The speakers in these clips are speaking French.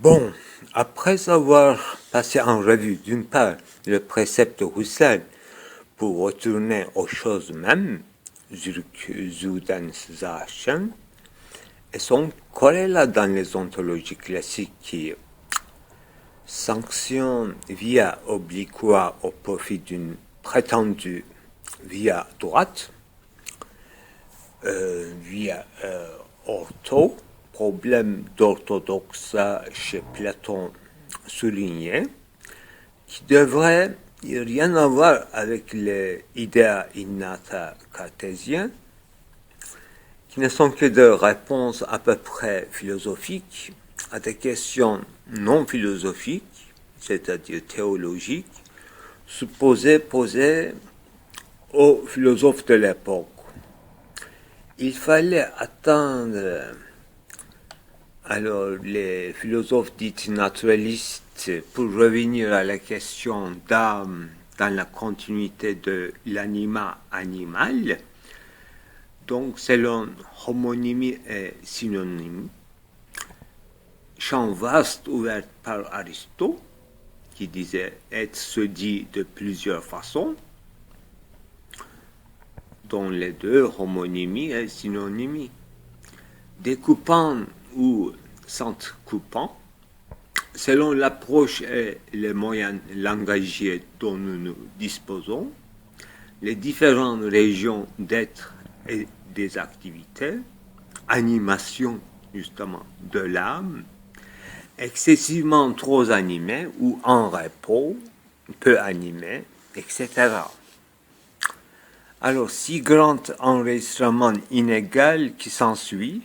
Bon, après avoir passé en revue d'une part le précepte de Husserl pour retourner aux choses mêmes, zu den Sachen, et son corrélat dans les ontologies classiques qui sanctionne via obliqua au profit d'une prétendue via droite, via ortho, problème d'orthodoxa chez Platon souligné, qui devrait rien avoir avec les idées innata cartésiens, qui ne sont que des réponses à peu près philosophiques à des questions non philosophiques, c'est-à-dire théologiques, posées aux philosophes de l'époque. Il fallait attendre alors les philosophes dits naturalistes pour revenir à la question d'âme dans la continuité de l'anima animal. Donc selon homonymie et synonymie, champ vaste ouvert par Aristote, qui disait être se dit de plusieurs façons, dont les deux, homonymie et synonymie, découpant ou s'entrecoupant, selon l'approche et les moyens langagiers dont nous disposons, les différentes régions d'être et des activités, animation justement de l'âme, excessivement trop animée ou en repos, peu animée, etc. Alors, si grand enregistrement inégal qui s'ensuit,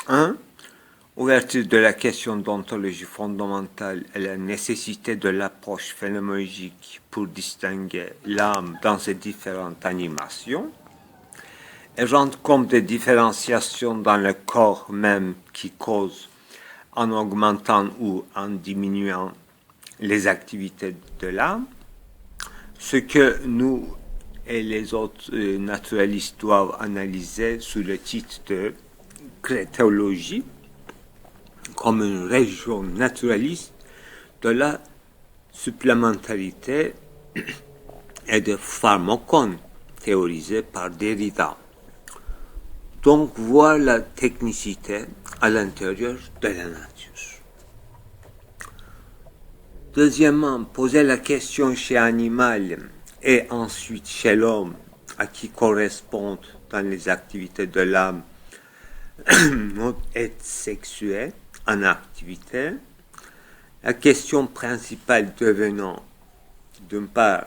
1. Ouverture de la question d'ontologie fondamentale et la nécessité de l'approche phénoménologique pour distinguer l'âme dans ses différentes animations, et rendre compte des différenciations dans le corps même qui causent en augmentant ou en diminuant les activités de l'âme, ce que nous et les autres naturalistes doivent analyser sous le titre de crétologie, comme une région naturaliste de la supplémentarité et de pharmacon théorisé par Derrida. Donc, voir la technicité à l'intérieur de la nature. Deuxièmement, poser la question chez l'animal et ensuite chez l'homme, à qui correspondent dans les activités de l'âme notre être sexuel en activité, la question principale devenant, d'une part,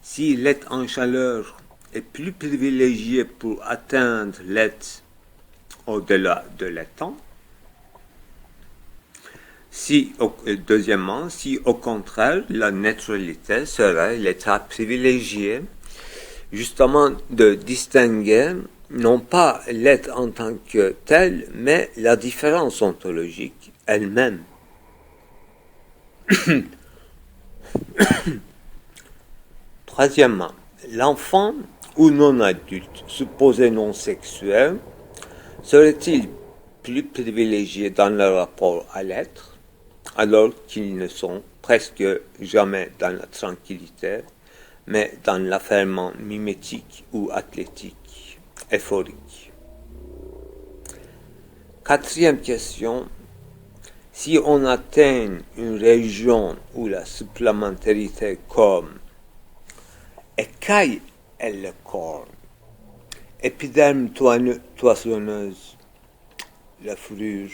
si l'être en chaleur est plus privilégié pour atteindre l'être au-delà de l'étang, deuxièmement, si au contraire la neutralité serait l'état privilégié, justement de distinguer non pas l'être en tant que tel, mais la différence ontologique elle-même. Troisièmement, l'enfant ou non-adulte, supposé non-sexuel, serait-il plus privilégié dans le rapport à l'être, alors qu'ils ne sont presque jamais dans la tranquillité, mais dans l'affairement mimétique ou athlétique, euphorique. Quatrième question, si on atteint une région où la supplémentarité comme écaille et le corps, épiderme toisonneuse, la fourrure,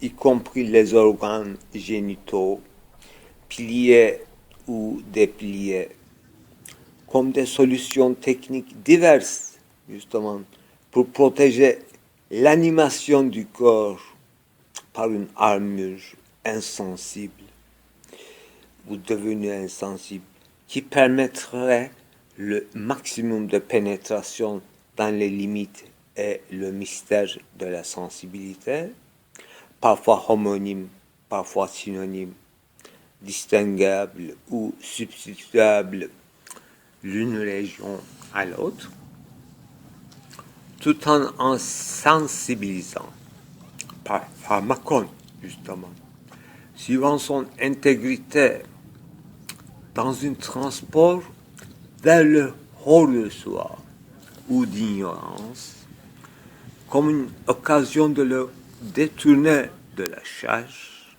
y compris les organes génitaux, pliés ou dépliés, comme des solutions techniques diverses, justement, pour protéger l'animation du corps par une armure insensible ou devenue insensible, qui permettrait le maximum de pénétration dans les limites et le mystère de la sensibilité, parfois homonyme, parfois synonyme, distinguable ou substituable l'une région à l'autre, tout en sensibilisant par pharmacon, justement, suivant son intégrité, dans un transport vers le hors de soi ou d'ignorance, comme une occasion de le détourner de la charge,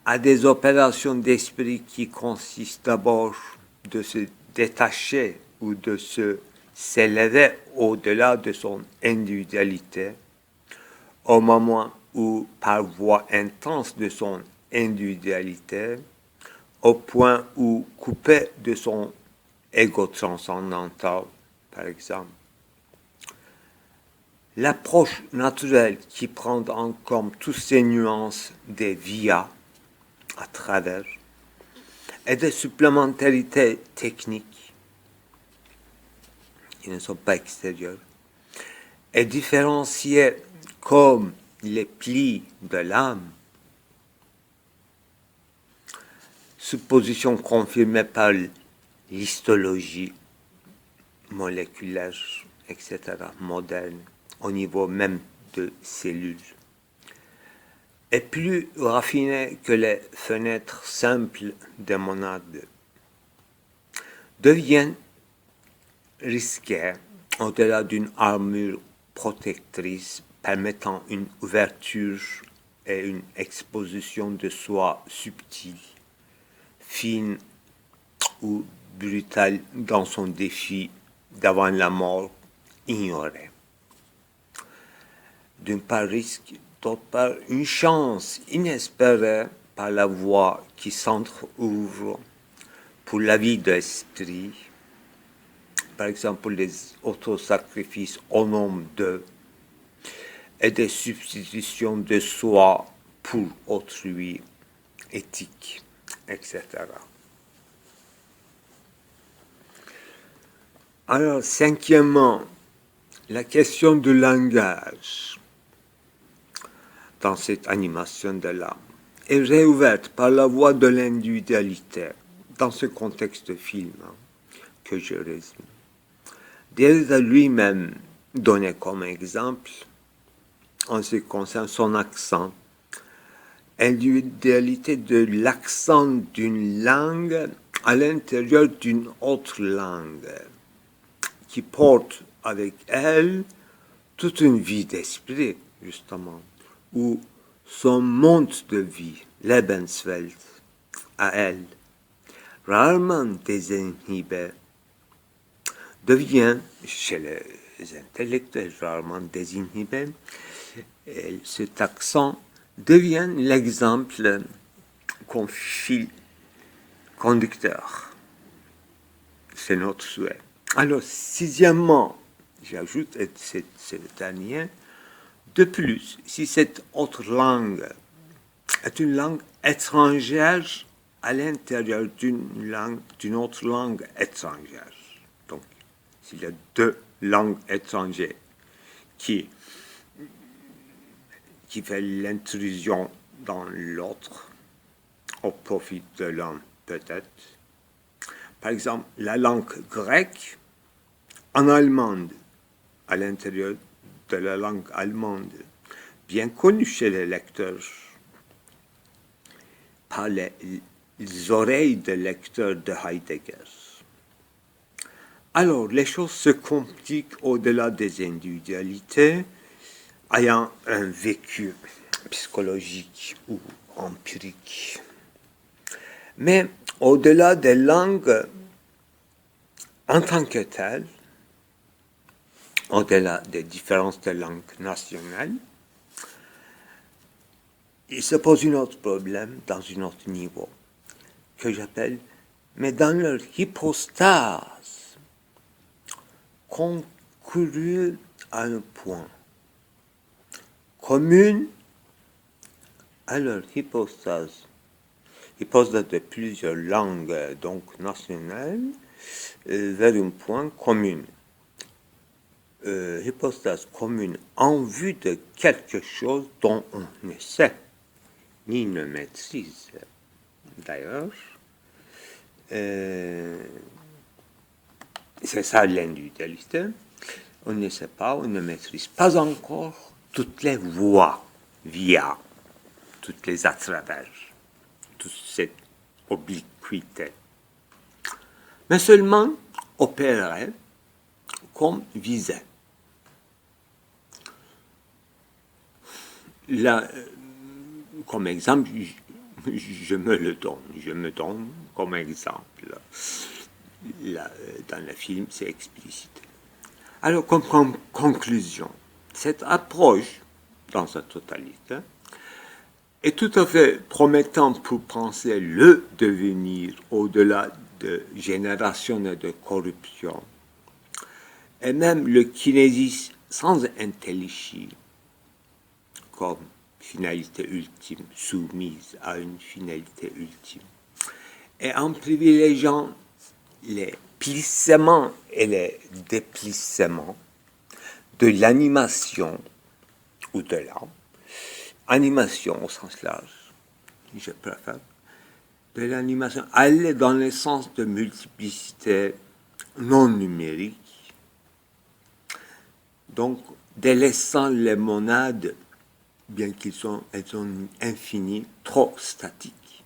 à des opérations d'esprit qui consistent d'abord de se détacher ou de s'élever au-delà de son individualité, au moment où, par voie intense de son individualité, au point où, coupé de son ego transcendantal, par exemple, l'approche naturelle qui prend en compte toutes ces nuances des via à travers et des supplémentarités techniques qui ne sont pas extérieures est différenciée comme les plis de l'âme, supposition confirmée par l'histologie moléculaire, etc., moderne, au niveau même de cellules, est plus raffinée que les fenêtres simples des monades, deviennent risquées au-delà d'une armure protectrice permettant une ouverture et une exposition de soi subtile, fine ou brutale dans son défi d'avant la mort ignorée. D'une part risque, d'autre part une chance inespérée par la voie qui s'entre-ouvre pour la vie de l'esprit, par exemple les autosacrifices au nom d'eux, et des substitutions de soi pour autrui, éthique, etc. Alors, cinquièmement, la question du langage dans cette animation de l'âme est réouverte par la voie de l'individualité dans ce contexte de film que je résume. Derrida lui-même donnait comme exemple, en ce qui concerne son accent, individualité de l'accent d'une langue à l'intérieur d'une autre langue, qui porte avec elle toute une vie d'esprit, justement, ou son monde de vie, Lebenswelt, à elle, rarement désinhibé, devient, chez les intellectuels rarement désinhibé, et cet accent devient l'exemple comme fil conducteur. C'est notre souhait. Alors, sixièmement, j'ajoute, et c'est le dernier, de plus, si cette autre langue est une langue étrangère à l'intérieur d'une autre langue étrangère, donc s'il y a deux langues étrangères qui fait l'intrusion dans l'autre au profit de l'un peut-être. Par exemple, la langue grecque en allemande, à l'intérieur de la langue allemande, bien connue chez les lecteurs, par les oreilles des lecteurs de Heidegger. Alors, les choses se compliquent au-delà des individualités, ayant un vécu psychologique ou empirique. Mais au-delà des langues en tant que telles, au-delà des différences des langues nationales, il se pose un autre problème dans un autre niveau, que j'appelle, mais dans leur hypostase, concourue à un point, commune à leur hypostase de plusieurs langues donc nationales vers un point commun. Hypostase commune en vue de quelque chose dont on ne sait ni ne maîtrise. D'ailleurs, c'est ça l'individualité. On ne sait pas, on ne maîtrise pas encore toutes les voies via toutes les à travers, toute cette obliquité, mais seulement opérer comme viser. Là, comme exemple, je me donne comme exemple. Là, dans le film, c'est explicite. Alors, comme conclusion, cette approche, dans sa totalité, est tout à fait promettante pour penser le devenir au-delà de génération et de corruption, et même le kinésisme sans intelligible comme finalité ultime, soumise à une finalité ultime, et en privilégiant les plissements et les déplissements de l'animation ou de l'âme, animation au sens large, je préfère, de l'animation, aller dans le sens de multiplicité non numérique, donc délaissant les monades, bien qu'elles sont infinies, trop statiques.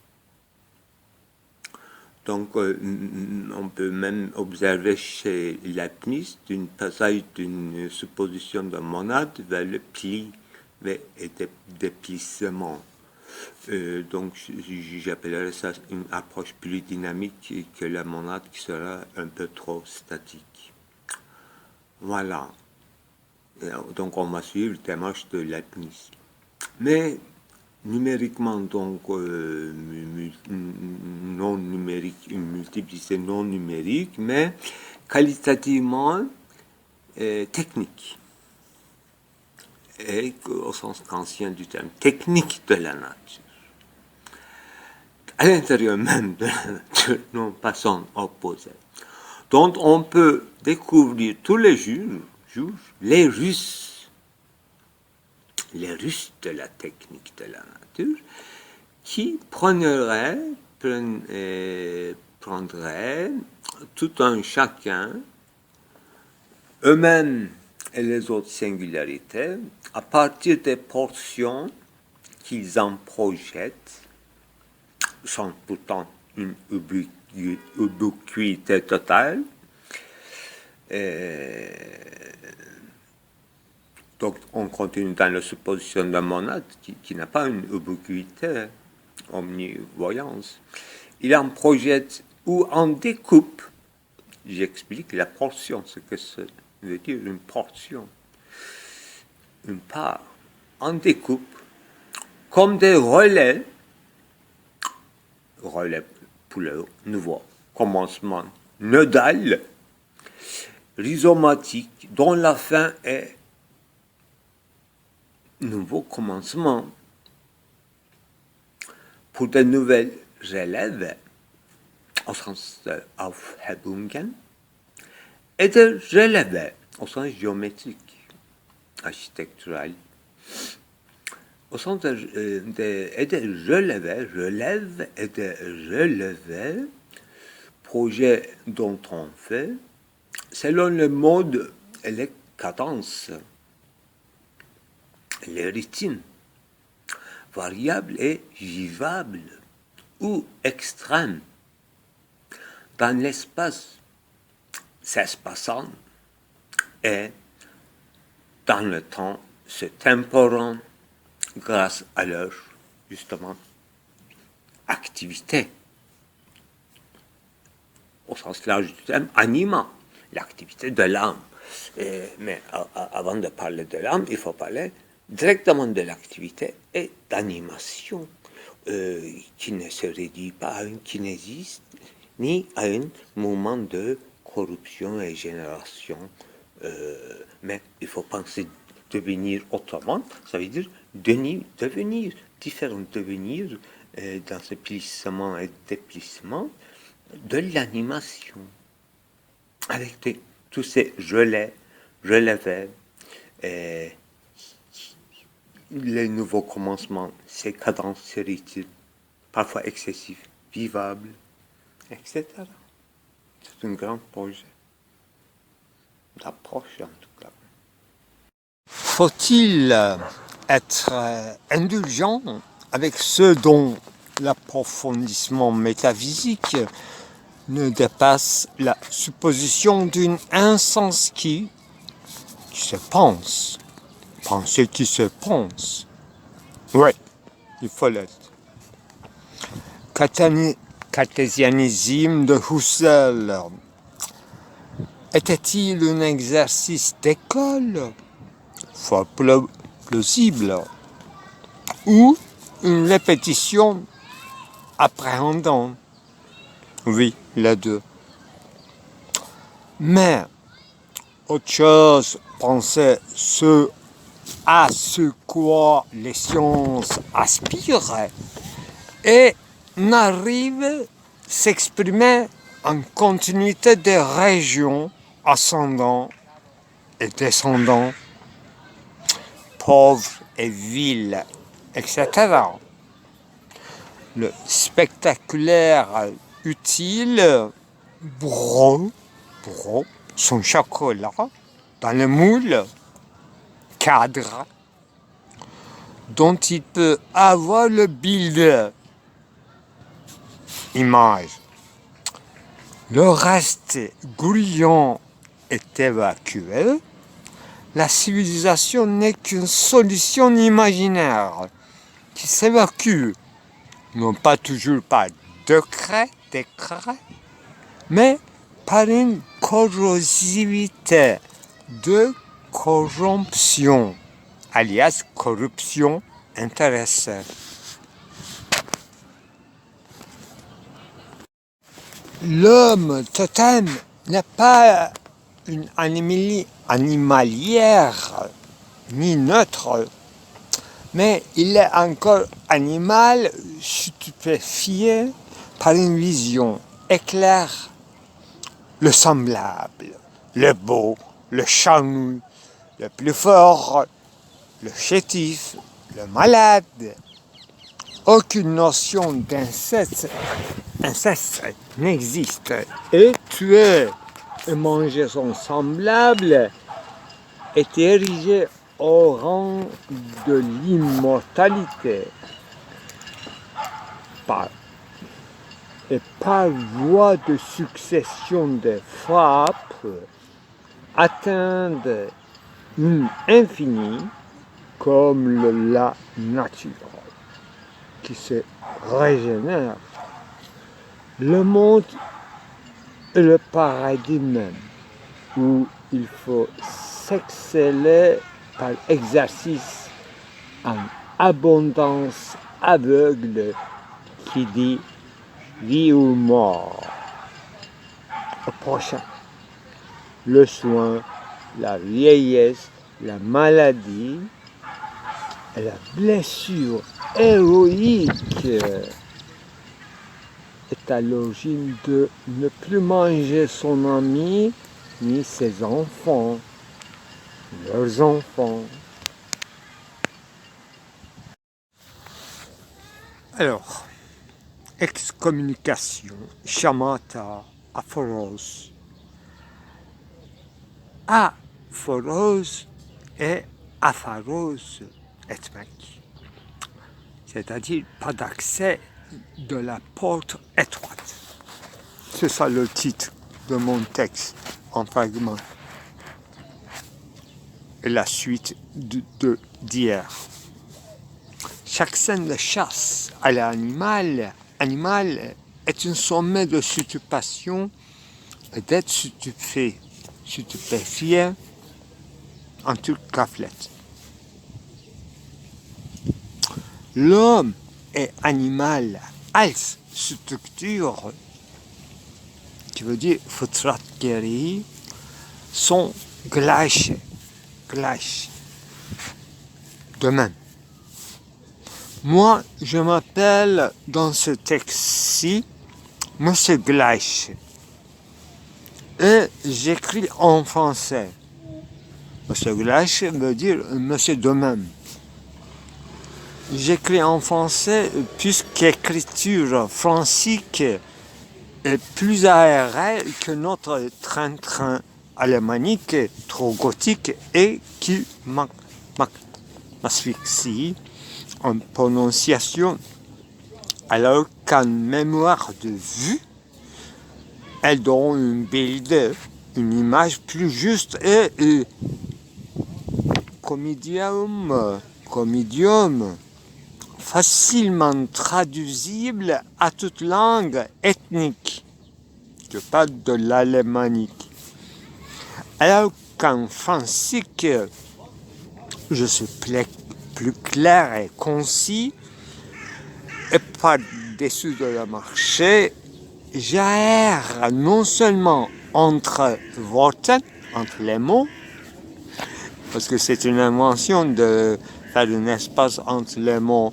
Donc, on peut même observer chez Leibniz un passage d'une supposition de monade vers le pli et déplissement. Donc, j'appellerais ça une approche plus dynamique que la monade qui sera un peu trop statique. Voilà. Donc, on va suivre la démarche de Leibniz. Mais numériquement, donc, non numérique, une multiplicité non numérique, mais qualitativement technique. Et au sens kantien du terme, technique de la nature. À l'intérieur même de la nature, non pas son opposé. Donc, on peut découvrir tous les jours les Russes de la technique de la nature, qui prendraient tout un chacun, eux-mêmes et les autres singularités, à partir des portions qu'ils en projettent, sans pourtant une ubiquité totale. Donc, on continue dans la supposition de la monade qui n'a pas une ubiquité, omnivoyance. Il en projette ou en découpe. J'explique la portion, ce que ça veut dire une portion, une part, en découpe, comme des relais pour le nouveau commencement nodal, rhizomatique, dont la fin est nouveau commencement pour de nouvelles relèves, au sens de Aufhebungen, et de relèves, au sens géométrique, architectural, au sens de relève et de relever, projet dont on fait, selon le mode et les cadences, les rythmes, variables et vivables, ou extrêmes, dans l'espace s'espaçant et dans le temps se temporant grâce à leur, justement, activité. Au sens large du terme, animant, l'activité de l'âme. Mais avant de parler de l'âme, il faut parler directement de l'activité et d'animation, qui ne se réduit pas à une kinésiste, ni à un mouvement de corruption et génération. Mais il faut penser devenir autrement, ça veut dire devenir, différents devenirs dans ce plissement et déplissement de l'animation, avec tous ces relevés, les nouveaux commencements, ces cadences, ces rythmes, parfois excessifs, vivables, etc. C'est un grand projet d'approche, en tout cas. Faut-il être indulgent avec ceux dont l'approfondissement métaphysique ne dépasse la supposition d'une essence qui se pense. Penser qui se pense. Oui, il faut l'être. Cartésianisme de Husserl. Était-il un exercice d'école, fort plausible, ou une répétition appréhendant? Oui, les deux. Mais autre chose, penser à ce quoi les sciences aspirent et n'arrive à s'exprimer en continuité des régions ascendant et descendant, pauvres et villes, etc. Le spectaculaire utile, bro, son chocolat, dans le moule, cadre, dont il peut avoir le build, image. Le reste grouillant est évacué. La civilisation n'est qu'une solution imaginaire qui s'évacue, non pas toujours par décret, mais par une corrosivité de corruption, alias corruption intéressée. L'homme totem n'est pas une animalière ni neutre, mais il est encore animal stupéfié par une vision éclair, le semblable, le beau, le charnu, le plus fort, le chétif, le malade. Aucune notion d'inceste n'existe. Et tuer et manger son semblable est érigé au rang de l'immortalité. Et par voie de succession de frappes, atteindre une infinie comme la nature qui se régénère. Le monde est le paradis même, où il faut s'exceller par exercice en abondance aveugle qui dit vie ou mort. Au prochain, le soin, la vieillesse, la maladie et la blessure héroïque est à l'origine de ne plus manger son ami ni ses enfants, leurs enfants. Alors, excommunication, shamatha, aphoros. Aphoros et apharos etmek. C'est-à-dire pas d'accès de la porte étroite. C'est ça le titre de mon texte en fragment. Et la suite d'hier. Chaque scène de chasse à l'animal est un sommet de stupéfaction et d'être stupéfié en toute caflette. L'homme et animal als structure, qui veut dire Futratgeri, sont gleich, de même. Moi, je m'appelle dans ce texte-ci Monsieur Gleich et j'écris en français. Monsieur Gleich veut dire Monsieur de même. J'écris en français puisqu'écriture francique est plus aérée que notre train-train alémanique trop gothique et qui m'asphyxie en prononciation, alors qu'en mémoire de vue, elles donnent une build, une image plus juste et comédium, facilement traduisible à toute langue ethnique. Je parle de l'alémanique. Alors qu'en francique, je suis plus clair et concis, et par-dessus de le marché, j'aère non seulement entre Worten, entre les mots, parce que c'est une invention de faire un espace entre les mots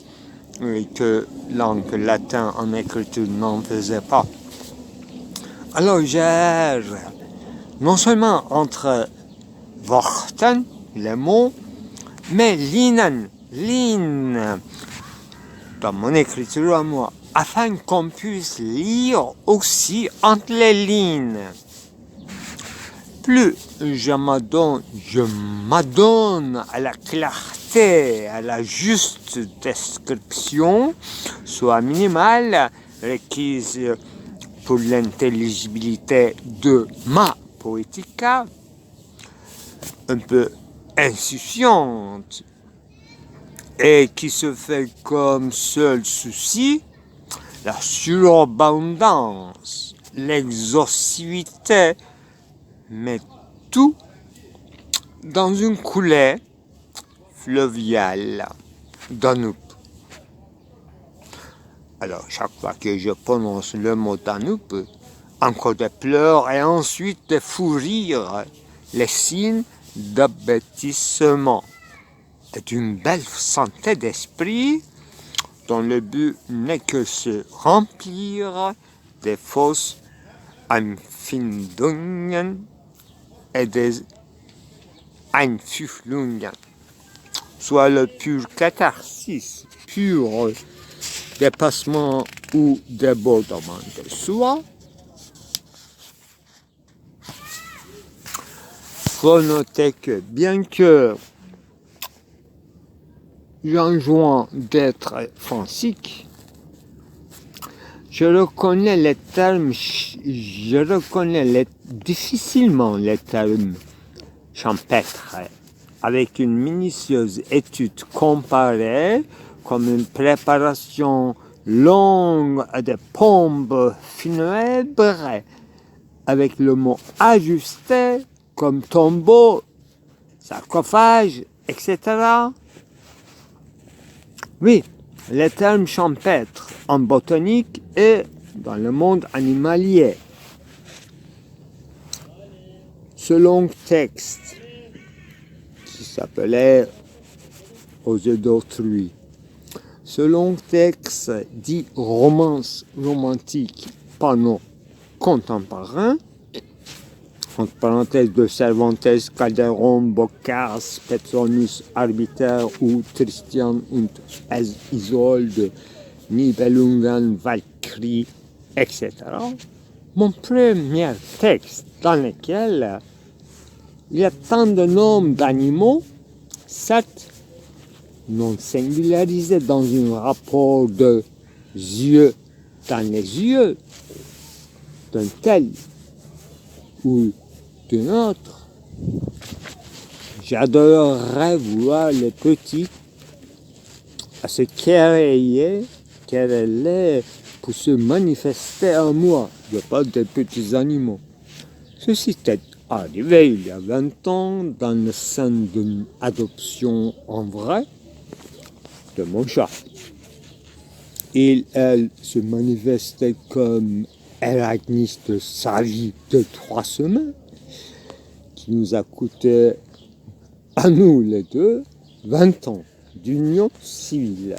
que langue latin en écriture n'en faisait pas. Alors j'aère non seulement entre Worten, les mots, mais linen, dans mon écriture à moi, afin qu'on puisse lire aussi entre les lignes. Plus je m'adonne à la clarté, à la juste description, soit minimale, requise pour l'intelligibilité de ma poetica, un peu insouciante, et qui se fait comme seul souci la surabondance, l'exhaustivité, mais tout dans une coulée fluviale, Danube. Alors, chaque fois que je prononce le mot Danube, encore des pleurs et ensuite des fous rires, les signes d'abêtissement et d'une belle santé d'esprit dont le but n'est que se remplir des fausses Empfindungen et des Einfühlungen, soit le pur catharsis, pur dépassement ou débordement de soi. Faut noter que bien que j'enjoins d'être francique, je reconnais difficilement les termes champêtres, avec une minutieuse étude comparée, comme une préparation longue à des pompes funèbres, avec le mot ajusté, comme tombeau, sarcophage, etc. Oui, les termes champêtres en botanique et dans le monde animalier. Ce long texte qui s'appelait Aux yeux d'autrui, ce long texte dit romance romantique par nos contemporains, entre parenthèses de Cervantes, Calderon, Boccace, Petronius, Arbiter ou Tristan und Isolde, Nibelungen, Valkyrie, etc. Mon premier texte dans lequel il y a tant de noms d'animaux, certes non singularisés dans un rapport de yeux dans les yeux d'un tel ou d'un autre. J'adorerais voir les petits à se quereller pour se manifester en moi. Je parle des petits animaux. Ceci est arrivé il y a 20 ans dans le sein d'une adoption en vrai de mon chat. Elle se manifestait comme Erasmus de sa vie de 3 semaines, qui nous a coûté, à nous les deux, 20 ans d'union civile.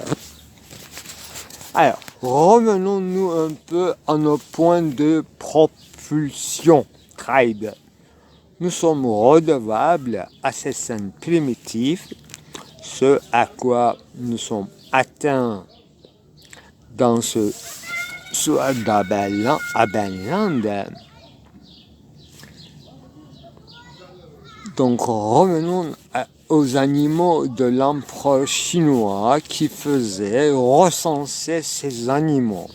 Alors, revenons-nous un peu à nos points de propulsion, Treib. Nous sommes redevables à ces scènes primitives, ce à quoi nous sommes atteints dans ce soit d'Abelland. Donc revenons aux animaux de l'empereur chinois qui faisait recenser ces animaux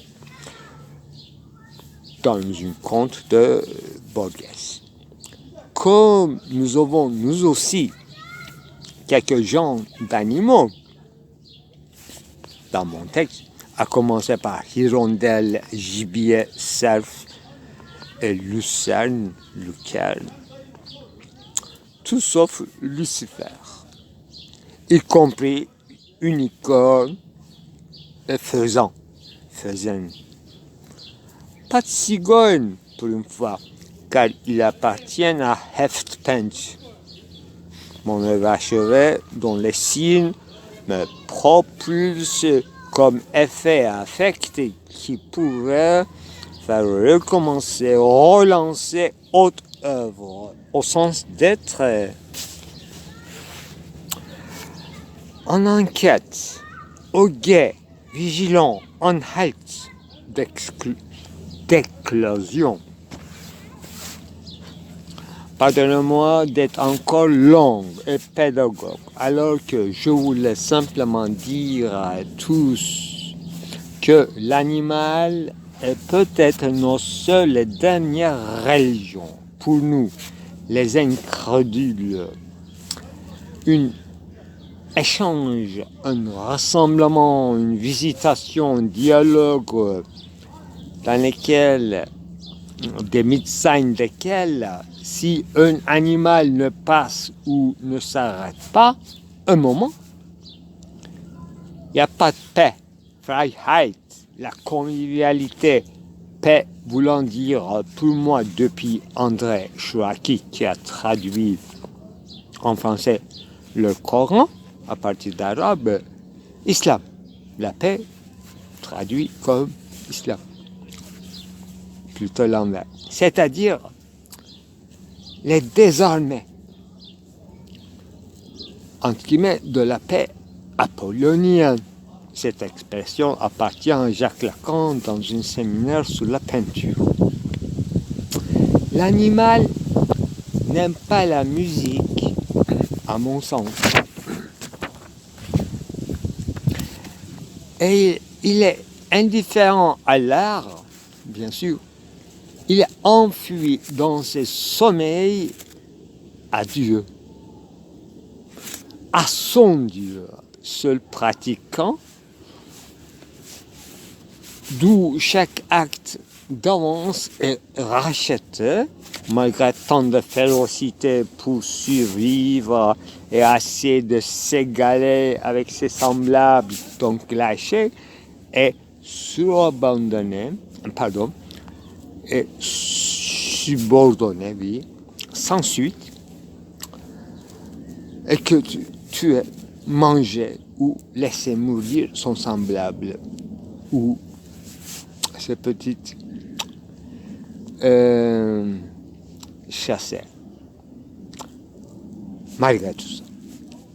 dans une conte de Borges. Comme nous avons nous aussi quelques genres d'animaux dans mon texte, à commencer par hirondelle, gibier, cerf et lucerne, tout sauf Lucifer, y compris unicorne et faisan. Pas de cigogne pour une fois, car il appartient à Heftpence, mon œuvre achevée dont les signes me propulsent comme effet affecté qui pourrait faire recommencer, relancer autre œuvre, au sens d'être en enquête, au guet, vigilant, en halte d'éclosion. Pardonnez-moi d'être encore long et pédagogue, alors que je voulais simplement dire à tous que l'animal est peut-être notre seule et dernière religion. Pour nous, les incrédules, un échange, un rassemblement, une visitation, un dialogue dans lesquels des médecins desquels, si un animal ne passe ou ne s'arrête pas un moment, il n'y a pas de paix, Freiheit, la convivialité, paix voulant dire pour moi depuis André Chouaki qui a traduit en français le Coran à partir d'arabe, islam, la paix traduit comme islam. Plutôt l'envers. C'est-à-dire les désarmés, entre guillemets, de la paix apollonienne. Cette expression appartient à Jacques Lacan dans un séminaire sur la peinture. L'animal n'aime pas la musique, à mon sens. Et il est indifférent à l'art, bien sûr. Il est enfui dans ses sommeils à Dieu, à son Dieu, seul pratiquant, d'où chaque acte d'avance est racheté, malgré tant de férocité pour survivre et essayer de s'égaler avec ses semblables, donc lâché et surabandonné, et subordonné, oui, sans suite, et que tu es mangé ou laissé mourir son semblable, ou ces petites chassés. Malgré tout ça,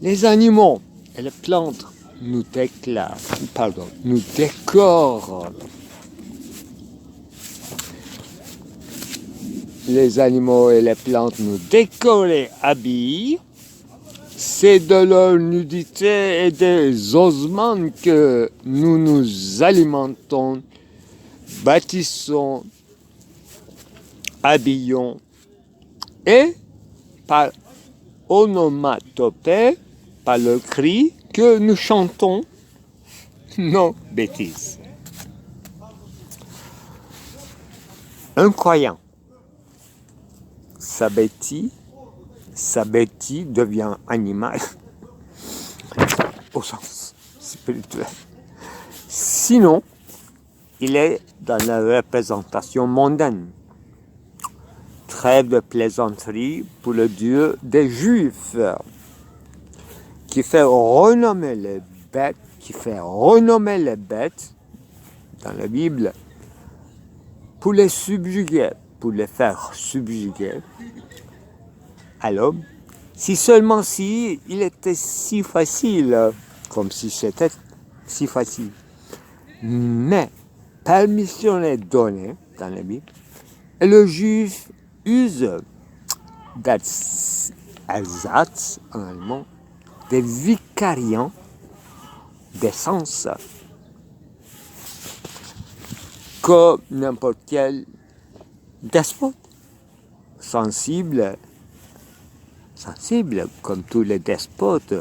les animaux et les plantes nous décorent. Les animaux et les plantes nous décorent et habillent. C'est de leur nudité et des ossements que nous nous alimentons, bâtissons, habillons et par onomatopée, par le cri que nous chantons nos bêtises. Un croyant s'abêtit devient animal au sens spirituel. Sinon, il est dans la représentation mondaine. Trêve de plaisanterie pour le Dieu des Juifs, qui fait renommer les bêtes dans la Bible pour les subjuguer, pour les faire subjuguer à l'homme, si seulement si il était si facile, comme si c'était si facile. Mais permission est donnée dans la Bible, et le juif use das Ersatz en allemand, des vicariants des sens comme n'importe quel despote, sensible comme tous les despotes,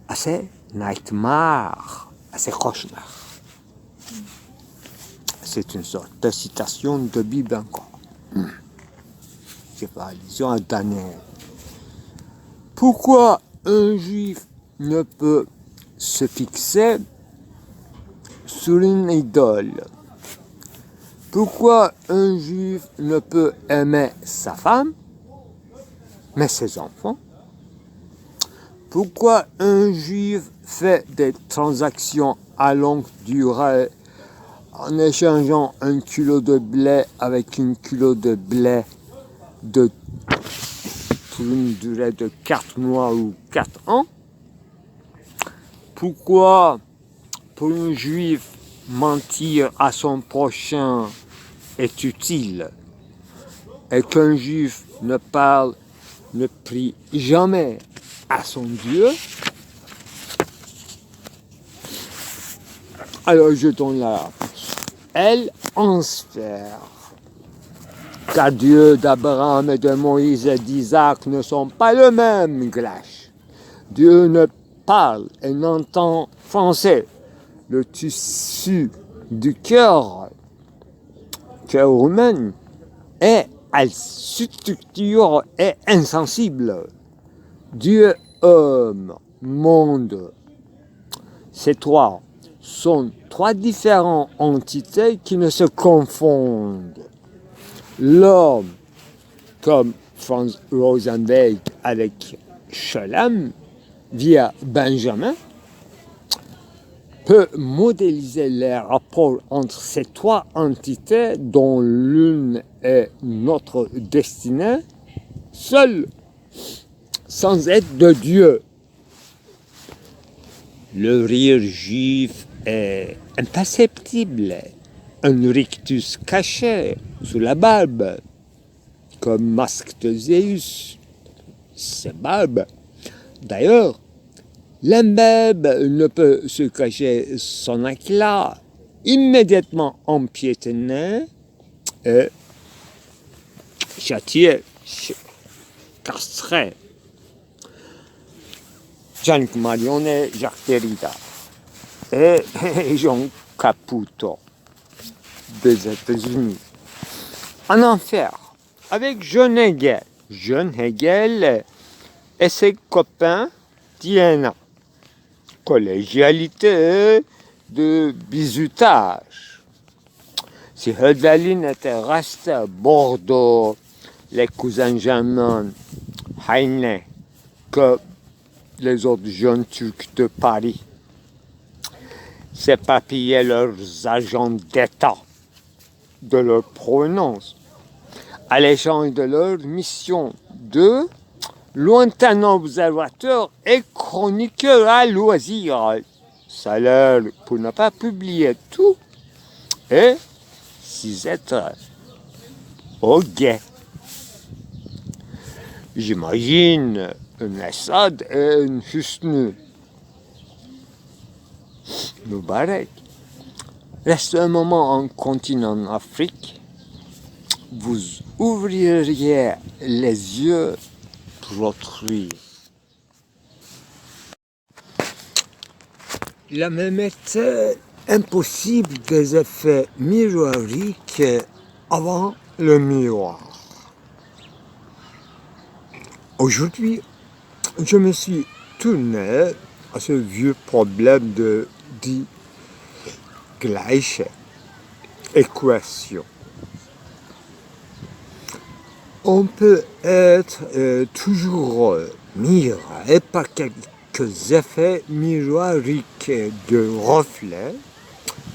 à ses nightmares, à ses cauchemars. C'est une sorte de citation de Bible encore. C'est pas allusion à Daniel. Pourquoi un juif ne peut se fixer sur une idole? Pourquoi un juif ne peut aimer sa femme, mais ses enfants? Pourquoi un juif fait des transactions à longue durée en échangeant 1 kilo de blé avec 1 kilo de blé pour une durée de 4 mois ou 4 ans? Pourquoi, pour un juif, mentir à son prochain est utile et qu'un juif ne prie jamais à son Dieu? Alors je donne la réponse. Elle en sphère. Car Dieu d'Abraham et de Moïse et d'Isaac ne sont pas le même glache. Dieu ne parle et n'entend français. Le tissu du cœur humain est à structure et insensible. Dieu, homme, monde, ces trois sont trois différentes entités qui ne se confondent. L'homme, comme Franz Rosenberg avec Scholem, via Benjamin, peut modéliser les rapports entre ces trois entités dont l'une est notre destinée, seule, sans aide de Dieu. Le rire juif est imperceptible, un rictus caché sous la barbe, comme masque de Zéus. C'est barbe. D'ailleurs, l'imberbe ne peut se cacher son éclat, immédiatement empiétonné et châtié, castré. Gianni Marione, Jacques Derrida et Jean Caputo des États-Unis. En enfer, avec John Hegel. John Hegel et ses copains d'INA. Collégialité de bizutage. Si Hölderlin était resté à Bordeaux, les cousins germains, Heine, que les autres jeunes Turcs de Paris s'éparpillaient leurs agents d'État de leur provenance, à l'échange de leur mission de lointain observateur et chroniqueur à loisir, salaire pour ne pas publier tout et 6 êtres au guet. J'imagine un Assad et un Husnu Moubarak. Reste un moment en continent Afrique, vous ouvririez les yeux pour autrui. Il a même été impossible des effets miroiriques avant le miroir. Aujourd'hui, je me suis tourné à ce vieux problème de die gleiche équation. On peut être toujours miré par quelques effets miroiriques de reflets,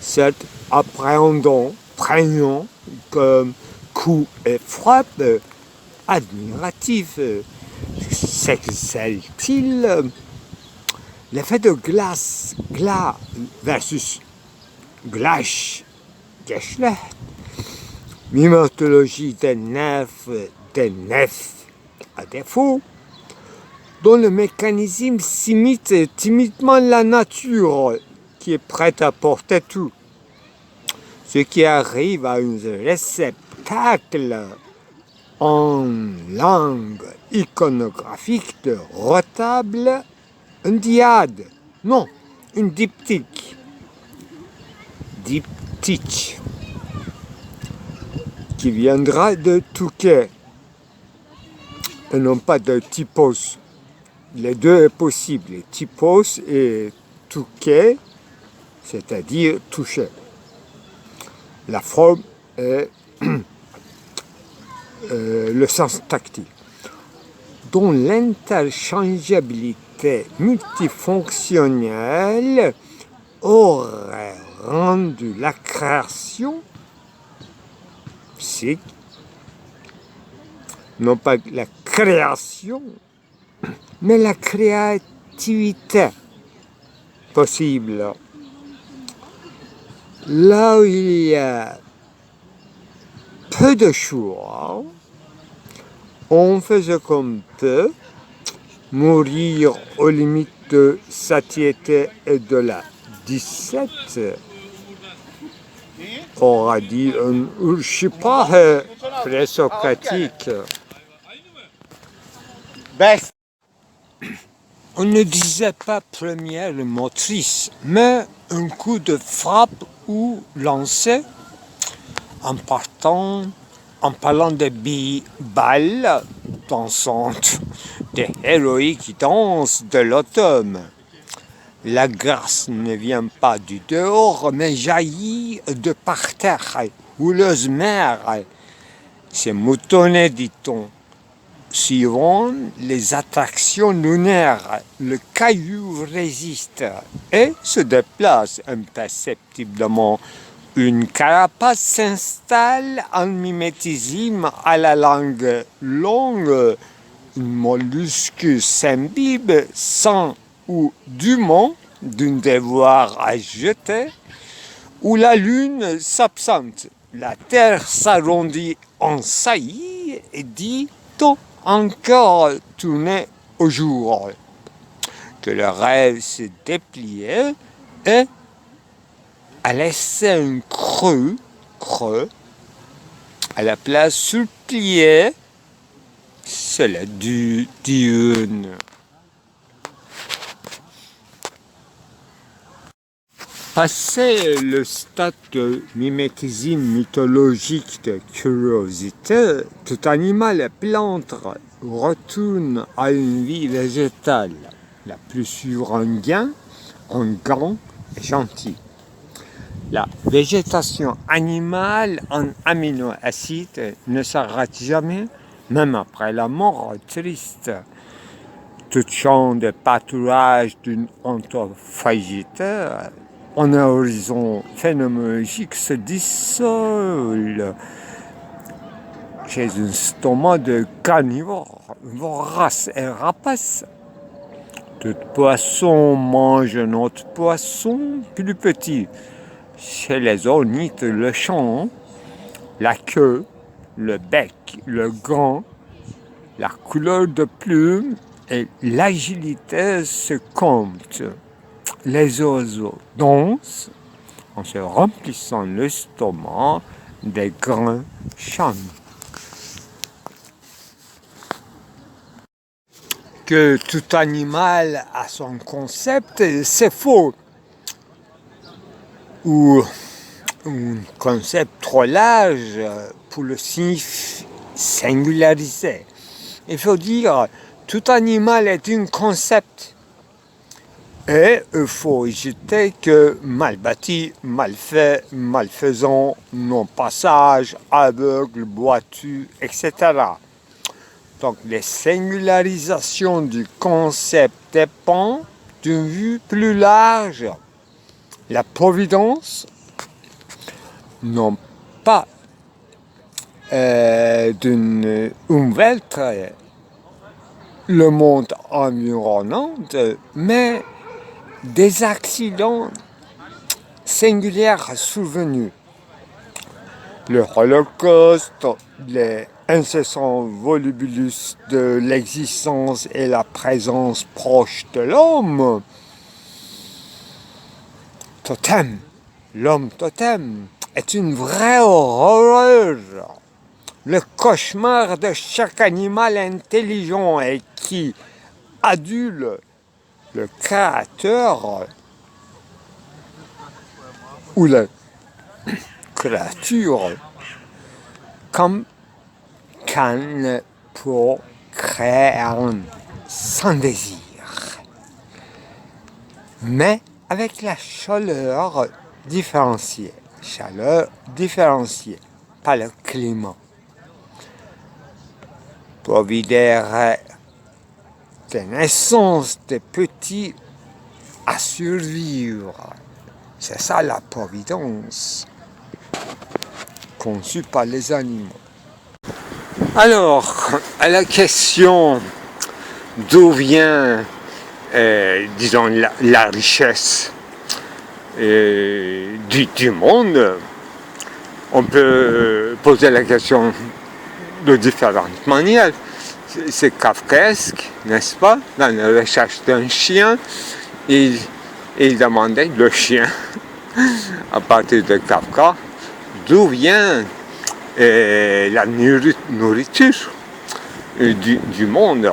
certes appréhendant, prégnant comme coup et frappe, admiratif. S'excelle-t-il l'effet de glace, glas versus glache, Geschlecht, mimétologie des nefs à défaut, dont le mécanisme s'imite timidement la nature, qui est prête à porter tout. Ce qui arrive à un réceptacle en langue iconographique de retable, un diade, non, une diptyque, qui viendra de touquet, et non pas de typos. Les deux est possible, typos et touquet, c'est-à-dire toucher. La forme est le sens tactile, dont l'interchangeabilité multifonctionnelle aurait rendu la création psychique, non pas la création, mais la créativité possible. Là où il y a peu de choix, on fait ce qu'on peut, mourir aux limites de satiété et de la 17, aura dit un Urshipahe présocratique. On ne disait pas première motrice, mais un coup de frappe ou lancé en parlant de balles dansantes, des héroïques danses de l'automne. La grâce ne vient pas du dehors, mais jaillit de par terre, houleuse mer. C'est moutonné, dit-on. Suivant les attractions lunaires, le caillou résiste et se déplace imperceptiblement. Une carapace s'installe en mimétisme à la langue longue. Un mollusque s'imbibe sans ou dûment d'un devoir à jeter, où la lune s'absente. La terre s'arrondit en saillie et dit-on encore tourner au jour, que le rêve se dépliait et a laissé un creux à la place suppliée, c'est la diurne. Passé le stade de mimétisme mythologique de curiosité, tout animal et plante retourne à une vie végétale, la plus sûre en gain, et gentil. La végétation animale en aminoacides ne s'arrête jamais, même après la mort triste. Tout champ de pâturage d'une anthrophagité en un horizon phénoménologique se dissolve chez un stomat de carnivores, voraces et rapaces. Tout poisson mange un autre poisson plus petit. Chez les ornithes, le chant, la queue, le bec, le gant, la couleur de plume et l'agilité se comptent. Les oiseaux dansent en se remplissant l'estomac des grains chants. Que tout animal a son concept, c'est faux. Ou un concept trop large pour le singulariser. Il faut dire tout animal est un concept. Et il faut jeter que mal bâti, mal fait, malfaisant, non-passage, aveugle, boiteux, etc. Donc les singularisations du concept dépendent d'une vue plus large. La providence, non pas d'une ouverture, le monde environnant, mais des accidents singuliers survenus. Le Holocauste, les incessant volubulus de l'existence et la présence proche de l'homme. Totem, l'homme totem, est une vraie horreur. Le cauchemar de chaque animal intelligent et qui adule le créateur ou la créature comme canne pour créer sans désir, mais avec la chaleur différenciée, par le climat. Providère des naissances des petits à survivre. C'est ça la providence, conçue par les animaux. Alors, à la question d'où vient, disons, la richesse du monde, on peut poser la question de différentes manières. C'est kafkaesque, n'est-ce pas? Dans la recherche d'un chien, il demandait le chien, à partir de Kafka, d'où vient la nourriture du monde,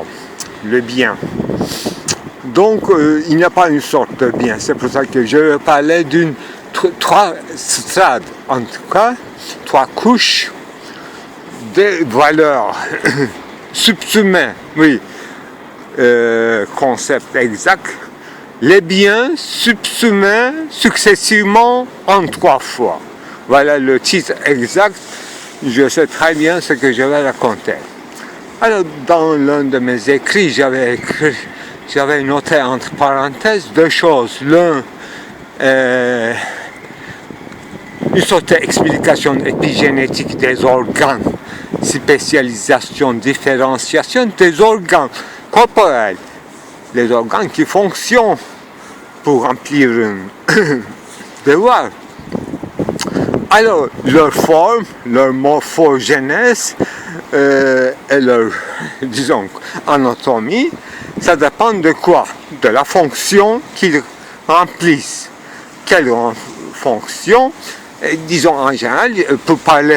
le bien. Donc, il n'y a pas une sorte de bien. C'est pour ça que je parlais d'une trois strades, en tout cas, trois couches de valeurs subsumaines, oui, concept exact. Les biens subsumains successivement en trois fois. Voilà le titre exact. Je sais très bien ce que je vais raconter. Alors, dans l'un de mes écrits, j'avais noté entre parenthèses deux choses. L'un, une sorte d'explication épigénétique des organes, spécialisation, différenciation des organes corporels, les organes qui fonctionnent pour remplir un devoir. Alors, leur forme, leur morphogénèse et leur, disons, anatomie, ça dépend de quoi? De la fonction qu'ils remplissent. Quelle fonction? Disons en général, pour prendre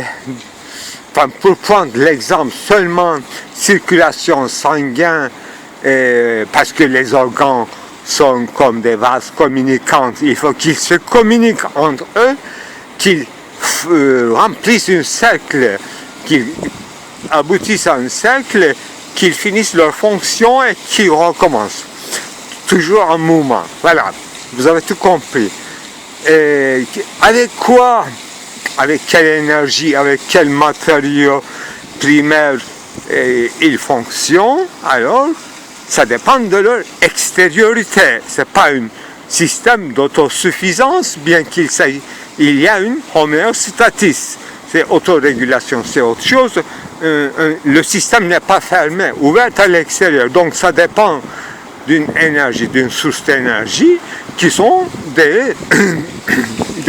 l'exemple seulement circulation sanguine, parce que les organes sont comme des vases communicants, il faut qu'ils se communiquent entre eux, qu'ils remplissent un cercle, qu'ils aboutissent à un cercle, qu'ils finissent leur fonction et qu'ils recommencent. Toujours en mouvement. Voilà, vous avez tout compris. Et avec quoi? Avec quelle énergie, avec quel matériau primaire ils fonctionnent? Alors, ça dépend de leur extériorité. Ce n'est pas un système d'autosuffisance, bien qu'il y a une homéostatisme. C'est autorégulation, c'est autre chose. Le système n'est pas fermé, ouvert à l'extérieur. Donc ça dépend d'une énergie, d'une source d'énergie qui sont des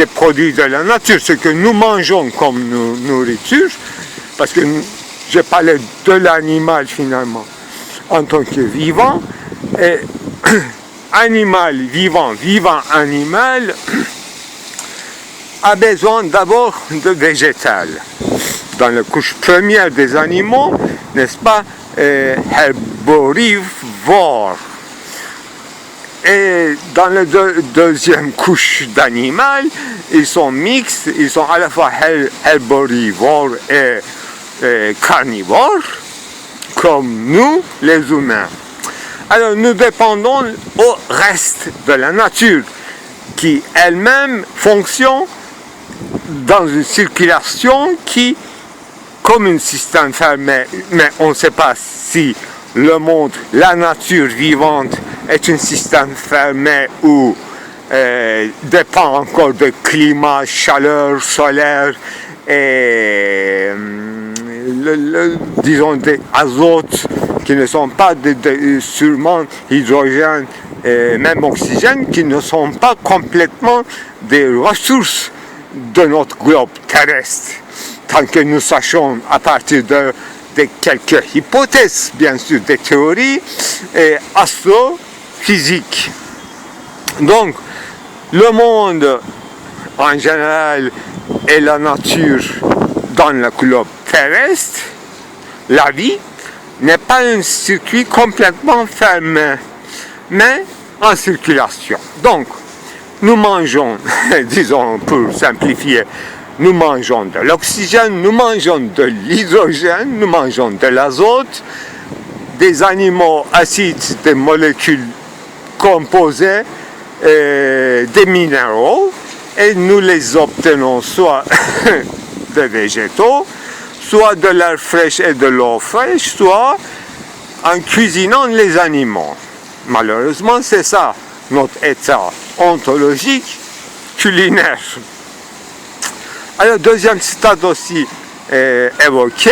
produits de la nature, ce que nous mangeons comme nourriture, parce que je parlais de l'animal finalement en tant que vivant, et animal, vivant animal, a besoin d'abord de végétal. Dans la couche première des animaux, n'est-ce pas, herborivore. Et dans la deuxième couche d'animal, ils sont mixtes, ils sont à la fois herborivores et carnivores, comme nous, les humains. Alors nous dépendons au reste de la nature, qui elle-même fonctionne dans une circulation qui, comme un système fermé, mais on ne sait pas si le monde, la nature vivante est un système fermé ou dépend encore de climat, chaleur, solaire et disons des azotes qui ne sont pas sûrement hydrogène et même oxygène, qui ne sont pas complètement des ressources de notre globe terrestre. Tant que nous sachons à partir de quelques hypothèses, bien sûr, des théories astrophysiques. Donc, le monde en général et la nature dans le globe terrestre, la vie, n'est pas un circuit complètement fermé, mais en circulation. Donc, nous mangeons, disons pour simplifier, nous mangeons de l'oxygène, nous mangeons de l'hydrogène, nous mangeons de l'azote, des animaux acides, des molécules composées, des minéraux, et nous les obtenons soit des végétaux, soit de l'air fraîche et de l'eau fraîche, soit en cuisinant les animaux. Malheureusement, c'est ça, notre état ontologique culinaire. Alors, deuxième stade aussi évoqué,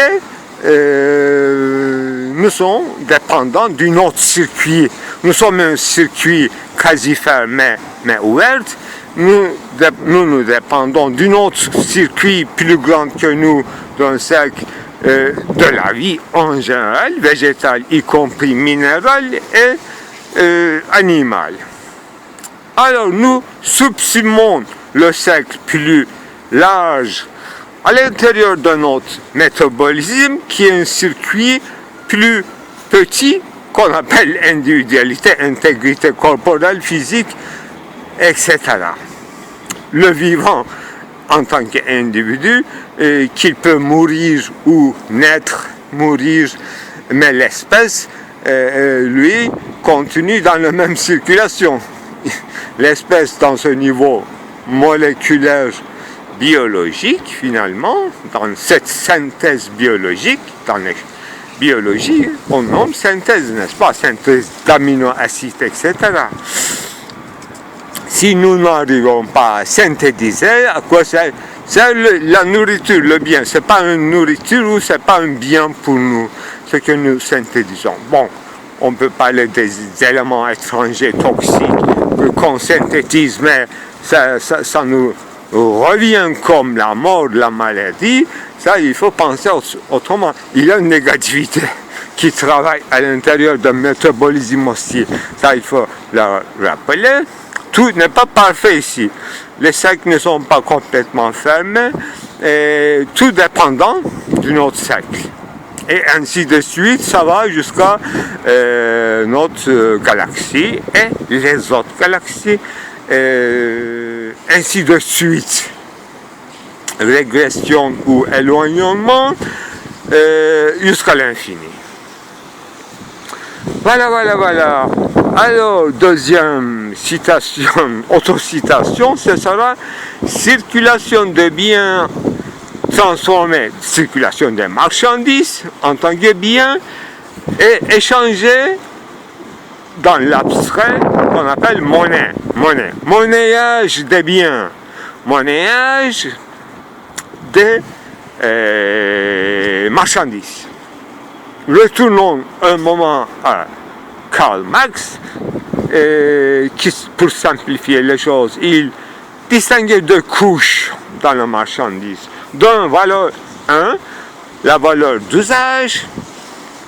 nous sommes dépendants d'un autre circuit. Nous sommes un circuit quasi fermé, mais ouvert. Nous dépendons d'un autre circuit plus grand que nous, d'un cercle de la vie en général, végétale, y compris minérale et animale. Alors nous subsumons le cercle plus large à l'intérieur de notre métabolisme, qui est un circuit plus petit qu'on appelle individualité, intégrité corporelle, physique, etc. Le vivant en tant qu'individu, qu'il peut mourir ou naître, mourir, mais l'espèce, lui, continue dans la même circulation. L'espèce, dans ce niveau moléculaire biologique, finalement, dans cette synthèse biologique, dans la biologie, on nomme synthèse, n'est-ce pas? Synthèse d'aminoacides, etc. Si nous n'arrivons pas à synthétiser, à quoi sert la nourriture, le bien? Ce n'est pas une nourriture ou ce n'est pas un bien pour nous, ce que nous synthétisons. Bon, on peut parler des éléments étrangers toxiques qu'on synthétise, mais ça nous revient comme la mort, la maladie. Ça, il faut penser autrement. Il y a une négativité qui travaille à l'intérieur d'un métabolisme aussi. Ça, il faut le rappeler. Tout n'est pas parfait ici. Les cercles ne sont pas complètement fermés, et tout dépendant d'un autre cercle. Et ainsi de suite, ça va jusqu'à notre galaxie et les autres galaxies, ainsi de suite. Régression ou éloignement jusqu'à l'infini. Voilà. Alors, deuxième citation, autocitation, ce sera circulation de biens transformés, circulation des marchandises en tant que biens et échangés dans l'abstrait qu'on appelle monnaie. Monnayage des biens, monnayage des marchandises. Retournons un moment à Karl Marx, qui, pour simplifier les choses, il distinguait deux couches dans la marchandise. D'une valeur 1, la valeur d'usage,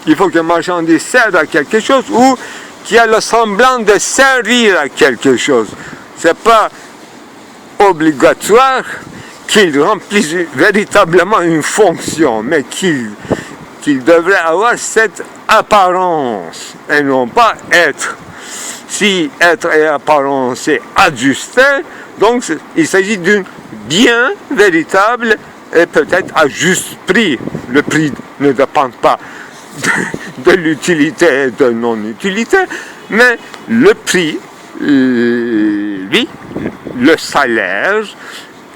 il faut que la marchandise serve à quelque chose ou qu'il y a le semblant de servir à quelque chose. Ce n'est pas obligatoire qu'il remplisse véritablement une fonction, mais qu'il devrait avoir cette apparence et non pas être. Si être et apparence c'est ajusté, donc il s'agit d'un bien véritable et peut-être à juste prix. Le prix ne dépend pas de l'utilité et de non-utilité, mais le prix, lui, le salaire,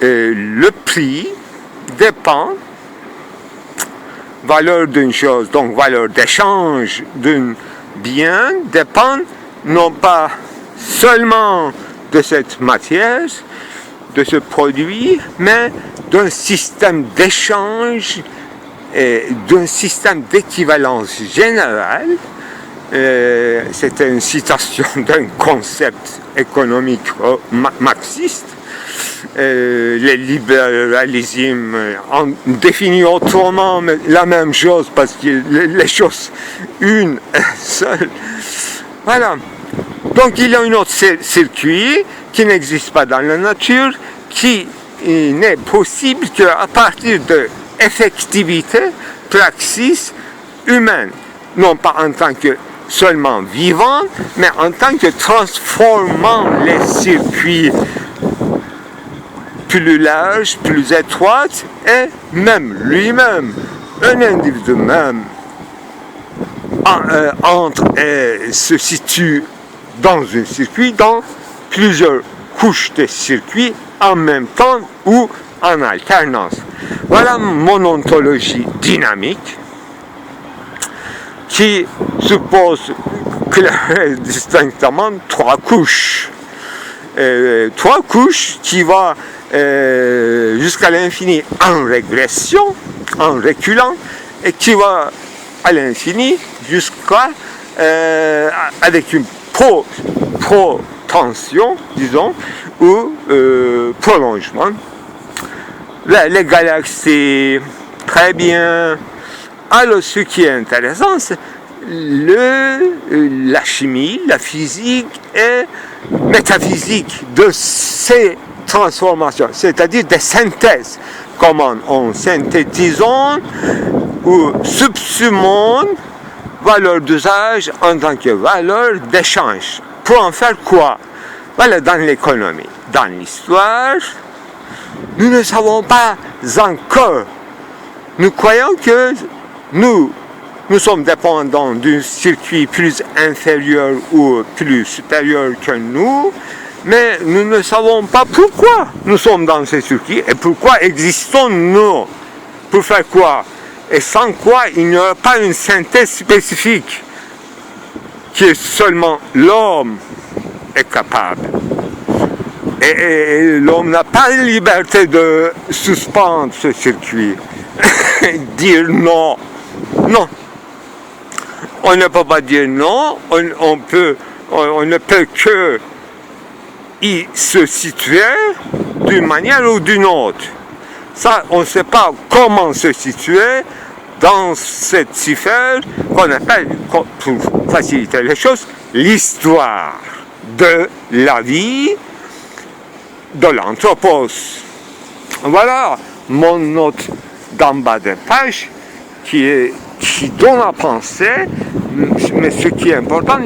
le prix dépend valeur d'une chose, donc valeur d'échange d'un bien dépend non pas seulement de cette matière, de ce produit, mais d'un système d'échange et d'un système d'équivalence générale. C'était une citation d'un concept économique marxiste. le libéralisme en définit autrement mais la même chose parce que les choses une seule. Voilà. Donc il y a un autre circuit qui n'existe pas dans la nature, qui n'est possible qu'à partir de effectivité, praxis humaine, non pas en tant que seulement vivant, mais en tant que transformant les circuits plus larges, plus étroits, et même lui-même, un individu même, entre et se situe dans un circuit, dans plusieurs couches de circuits en même temps ou en alternance. Voilà mon ontologie dynamique qui suppose clairement et distinctement trois couches. Trois couches qui vont jusqu'à l'infini en régression, en reculant, et qui va à l'infini jusqu'à avec une protension, disons, ou prolongement. Les galaxies, très bien. Alors, ce qui est intéressant, c'est la chimie, la physique et métaphysique de ces transformations, c'est-à-dire des synthèses. Comment on synthétise ou subsumons valeur d'usage en tant que valeur d'échange. Pour en faire quoi? Voilà, dans l'économie. Dans l'histoire, nous ne savons pas encore. Nous croyons que nous sommes dépendants d'un circuit plus inférieur ou plus supérieur que nous, mais nous ne savons pas pourquoi nous sommes dans ce circuit et pourquoi existons-nous. Pour faire quoi? Et sans quoi il n'y aura pas une synthèse spécifique que seulement l'homme est capable. Et l'homme n'a pas la liberté de suspendre ce circuit. Dire non. Non. On ne peut pas dire non, on ne peut que y se situer d'une manière ou d'une autre. Ça, on ne sait pas comment se situer dans cette sphère qu'on appelle, pour faciliter les choses, l'histoire de la vie de l'anthropos. Voilà mon note d'en bas de page qui donne à penser, mais ce qui est important,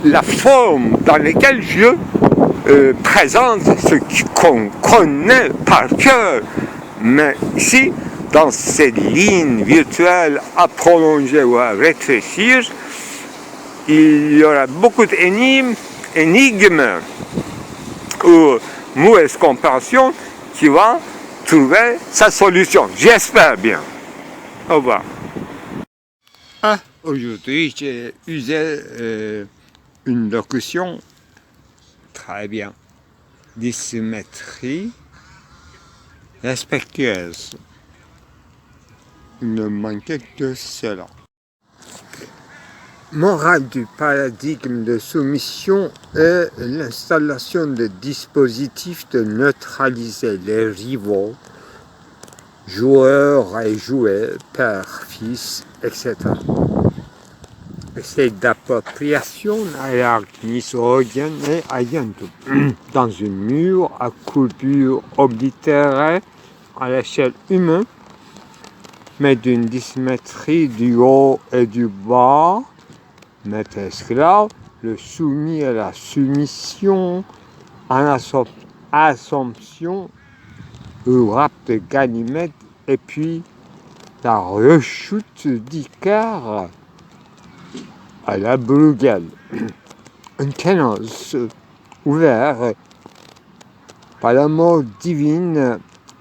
la forme dans laquelle je présente ce qu'on connaît par cœur. Mais ici, dans cette ligne virtuelle à prolonger ou à rétrécir, il y aura beaucoup d'énigmes ou mauvaise compréhension qui va trouver sa solution. J'espère bien. Au revoir. Aujourd'hui, j'ai usé une locution très bien. Dissymétrie respectueuse. Il ne manquait que cela. Morale du paradigme de soumission est l'installation de dispositifs de neutraliser les rivaux, joueurs et jouets, père, fils, etc. C'est d'appropriation misogyne et aiantum dans une mur à courbure oblitérée à l'échelle humaine, mais d'une dissymétrie du haut et du bas, maître esclave, le soumis à la soumission, en assomption, au rap de Ganymède, et puis la rechute d'Icare à la Bruegel. Un ténance ouvert par la mort divine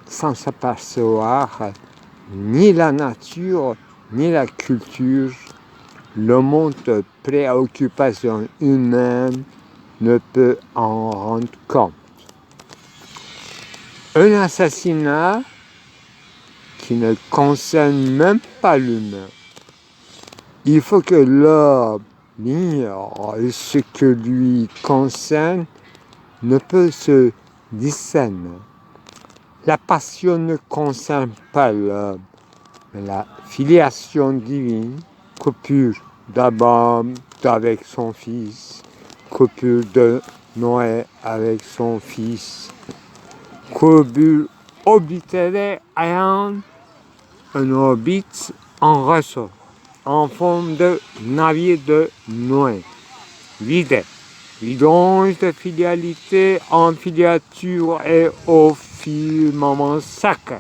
sans s'apercevoir ni la nature ni la culture, le monde de préoccupation humaine ne peut en rendre compte. Un assassinat qui ne concerne même pas l'humain. Il faut que l'homme ignore ce que lui concerne, ne peut se discerne. La passion ne concerne pas l'homme, mais la filiation divine, coupure d'Abraham avec son fils, coupure de Noé avec son fils, coupure orbitale ayant un orbite en ressort, en forme de navire de Noé, vide, vidange de filialité en filiature et au firmament sacré.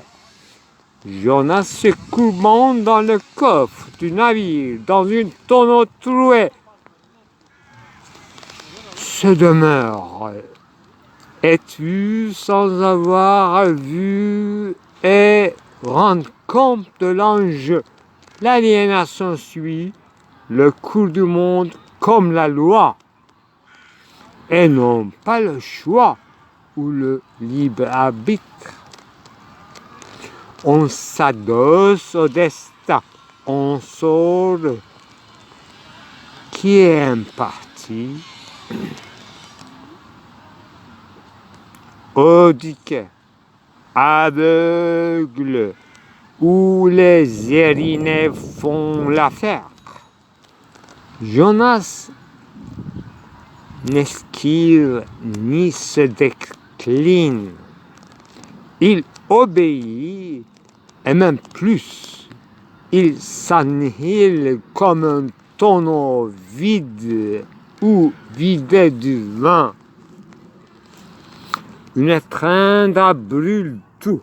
Jonas se courbant dans le coffre du navire, dans une tonneau trouée, se demeure. Es-tu sans avoir vu et rendre compte de l'enjeu? L'aliénation suit le cours du monde comme la loi, et non pas le choix ou le libre arbitre. On s'adosse au destin, on sort qui est imparti au diquet, aveugle, où les érinés font l'affaire. Jonas n'esquive ni se décline. Il obéit, et même plus, il s'annihile comme un tonneau vide ou vidé du vin. Une étreinte brûle tout,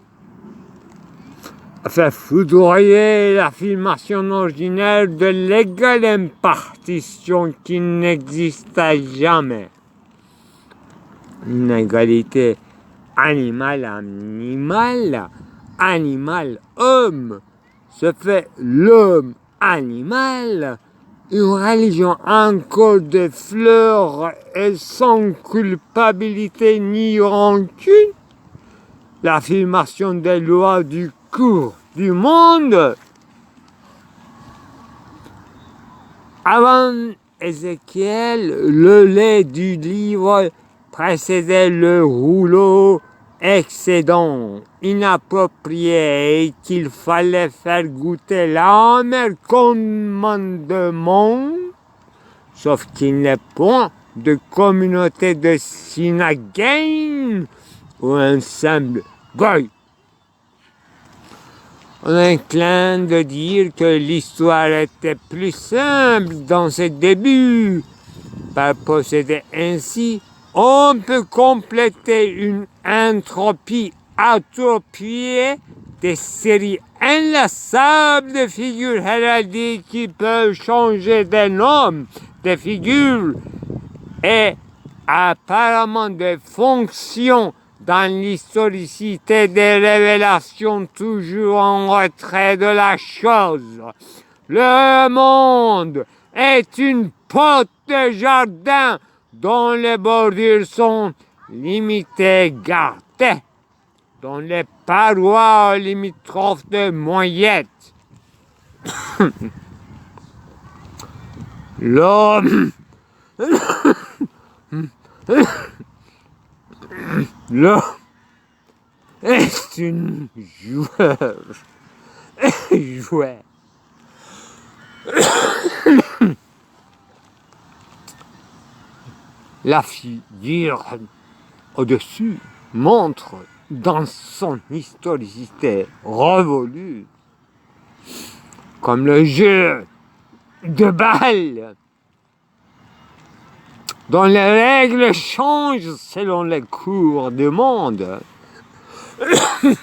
fait foudroyer l'affirmation originelle de l'égale impartition qui n'exista jamais. Une égalité animal-animal, animal-homme, se fait l'homme-animal, une religion encore de fleurs et sans culpabilité ni rancune, l'affirmation des lois du cours du monde. Avant Ézéchiel, le lait du livre précédait le rouleau excédent, inapproprié, et qu'il fallait faire goûter l'amer commandement, sauf qu'il n'est point de communauté de synagogue ou un simple goy. On est inclin de dire que l'histoire était plus simple dans ses débuts. Par procéder ainsi, on peut compléter une entropie attropiée des séries inlassables de figures héraldiques qui peuvent changer de nom, de figures et apparemment de fonctions dans l'historicité des révélations toujours en retrait de la chose. Le monde est une porte de jardin dont les bordures sont limitées, gardées, dont les parois limitrophes de moyettes. L'homme est une jouet. La figure au-dessus montre dans son historicité révolue, comme le jeu de balles, dont les règles changent selon les cours du monde.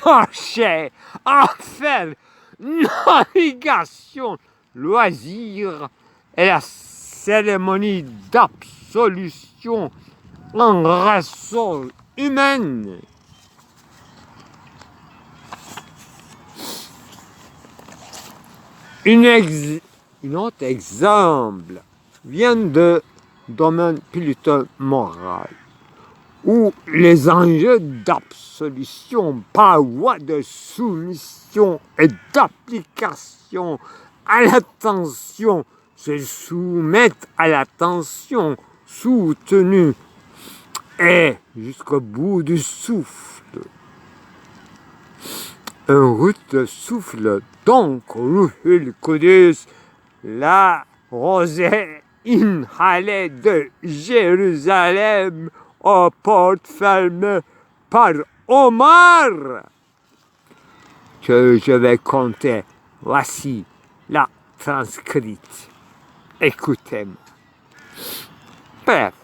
Marché, affaires, navigation, loisirs et la cérémonie d'absolution en ressort humaine. Un autre exemple vient de domaine plutôt moral, où les enjeux d'absolution par voie de soumission et d'application à l'attention se soumettent à l'attention soutenue et jusqu'au bout du souffle. Un route souffle donc Ruhul Qudus, la rosée inhalée de Jérusalem aux portes fermées par Omar, que je vais compter. Voici la transcrite. Écoutez-moi. Bref,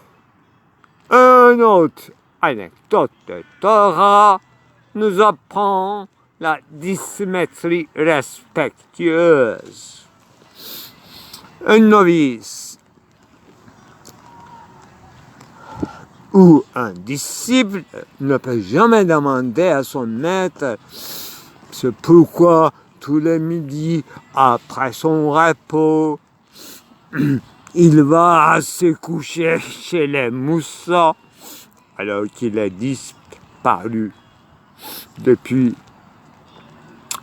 une autre anecdote de Torah nous apprend la dissymétrie respectueuse. Un novice ou un disciple ne peut jamais demander à son maître ce pourquoi tous les midis, après son repos, il va se coucher chez les Moussa alors qu'il est disparu depuis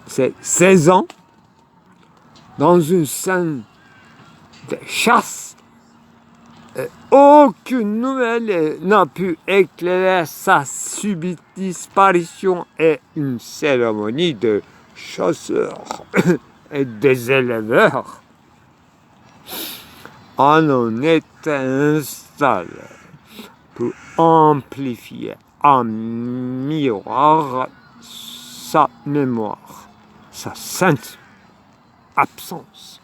ses 16 ans dans une scène de chasse. Aucune nouvelle n'a pu éclairer sa subite disparition et une cérémonie de chasseurs et des éleveurs en était installée pour amplifier en miroir sa mémoire, sa sainte absence.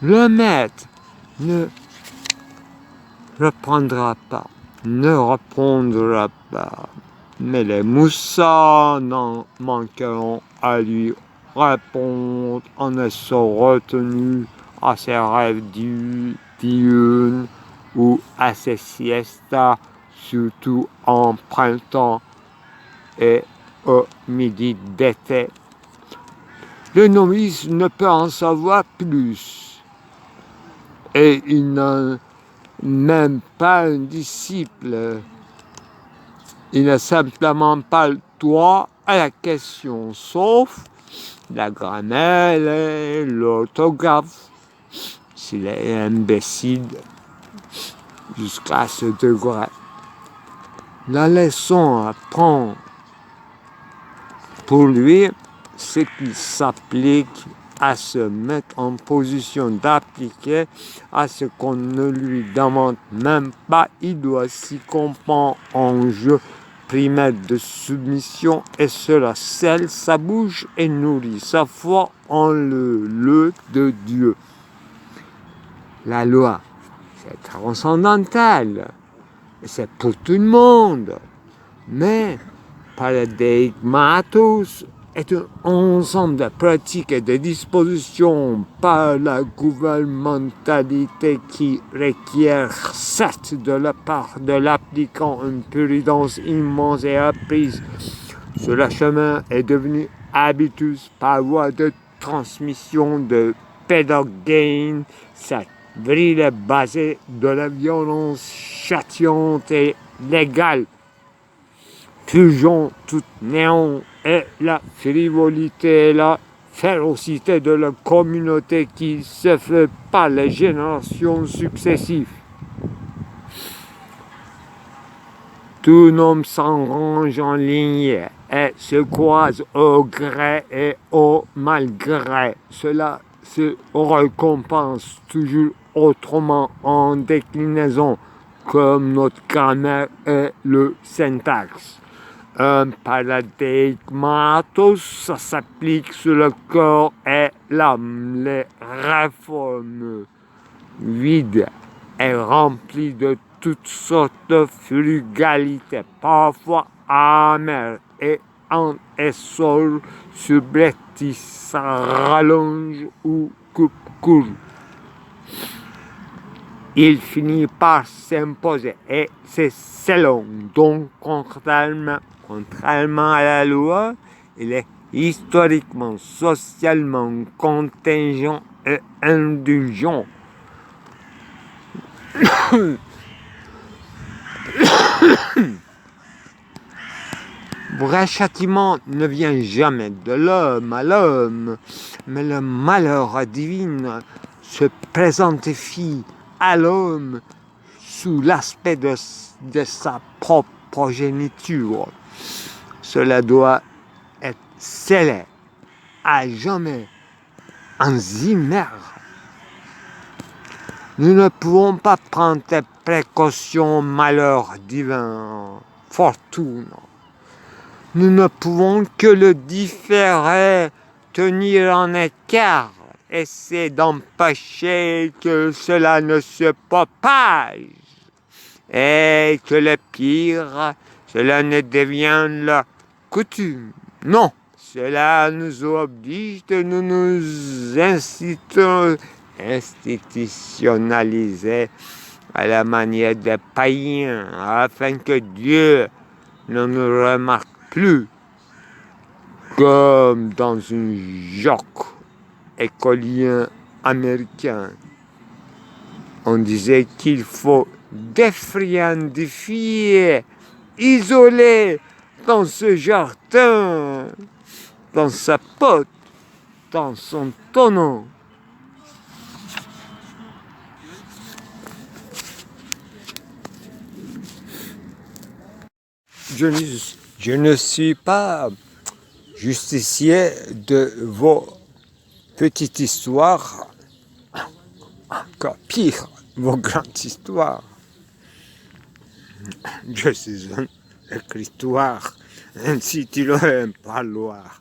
Le maître ne répondra pas, mais les Moussa n'en manqueront à lui répondre en étant retenus à ses rêves diurnes ou à ses siestas, surtout en printemps et au midi d'été. Le novice ne peut en savoir plus, et il n'a même pas un disciple. Il n'a simplement pas le droit à la question, sauf la grammaire et l'orthographe, s'il est imbécile jusqu'à ce degré. La leçon à prendre pour lui, c'est qu'il s'applique à se mettre en position d'appliquer à ce qu'on ne lui demande même pas. Il doit s'y comprendre en jeu primaire de soumission, et cela scelle sa bouche et nourrit sa foi en le de Dieu. La loi, c'est transcendantal, c'est pour tout le monde, mais paradigmatos est un ensemble de pratiques et de dispositions par la gouvernementalité qui requiert certes de la part de l'applicant une prudence immense et apprise. Sur le chemin est devenu habitus par voie de transmission de pédagogie. Cette vrille est basée de la violence châtiante et légale. Fugeons tout néant et la frivolité et la férocité de la communauté qui se fait par les générations successives. Tout homme s'arrange en ligne et se croise au gré et au malgré. Cela se récompense toujours autrement en déclinaison, comme notre grammaire et le syntaxe. Un paradigmatos, ça s'applique sur le corps et l'âme. Les réformes vides et remplies de toutes sortes de frugalité, parfois amères et en essor subreptice, rallonge ou coupe court. Il finit par s'imposer et c'est selon. Donc, contrairement à la loi, il est historiquement, socialement contingent et indulgent. Vrai châtiment ne vient jamais de l'homme à l'homme, mais le malheur divin se présentifie à l'homme sous l'aspect de de sa propre progéniture. Cela doit être scellé à jamais en Zimmer. Nous ne pouvons pas prendre des précautions, malheur divin, fortune. Nous ne pouvons que le différer, tenir en écart, essayer d'empêcher que cela ne se propage. Et que le pire, cela ne devienne la coutume. Non, cela nous oblige de nous institutionnaliser à la manière des païens, afin que Dieu ne nous remarque plus comme dans une joque écolien américain. On disait qu'il faut défriandifier, isoler dans ce jardin, dans sa pote, dans son tonneau. Je ne suis pas justicier de vos petites histoires, encore pire, vos grandes histoires. Je suis un écritoire, ainsi tu l'aurais un parloir.